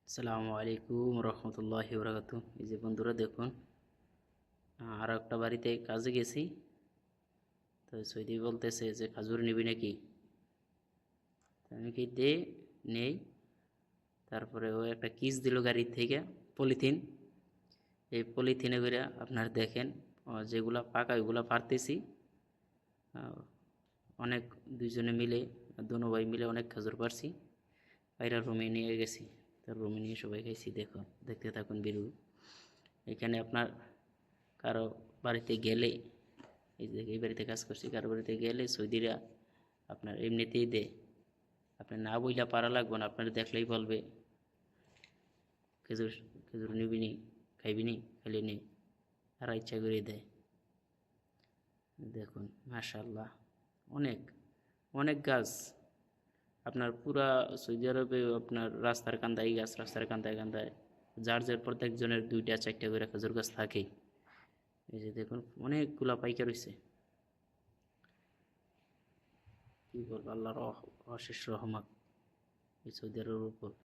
আসসালামু আলাইকুম রহমতুল্লাহি বরকাতু। এই যে বন্ধুরা দেখুন, আর একটা বাড়িতে কাজে গেছি, তো সৈদি বলতেছে যে খাজুর নিবি নাকি। আমি কি দে, নেই। তারপরে ও একটা কিস দিল গাড়ির থেকে, পলিথিন। এই পলিথিনে করে আপনার দেখেন, যেগুলা পাকা ওইগুলা পারতেছি। অনেক দুইজনে মিলে, দোনো ভাই মিলে অনেক খাজুর পারছি। বাইরে রুমে নিয়ে গেছি, তার রুমে নিয়ে সবাই খাইছি। দেখুন, দেখতে থাকুন ভিডিও। এখানে আপনার কারো বাড়িতে গেলে, এই যে এই বাড়িতে কাজ করছি, কারো বাড়িতে গেলে সৌদিরা আপনার এমনিতেই দেয়। আপনার না বইলা পারা লাগবে না, আপনার দেখলেই বলবে খেজুর খেজুর নিবি নি, খাইবি নি, খাইলে নি, তারা ইচ্ছা করে দেয়। দেখুন মাশাআল্লাহ, অনেক অনেক গাছ। আপনার পুরা সৌদি আরবে আপনার রাস্তার কান্দায় গাছ, রাস্তার কান্দায় কান্দায় যার যার প্রত্যেকজনের 2টা 4টা করে খেজুর গাছ থাকেই। এই যে দেখুন অনেকগুলা পাইকা রয়েছে। কি বলবো, আল্লাহর অশেষ রহমত এই সৌদি আরবের উপর।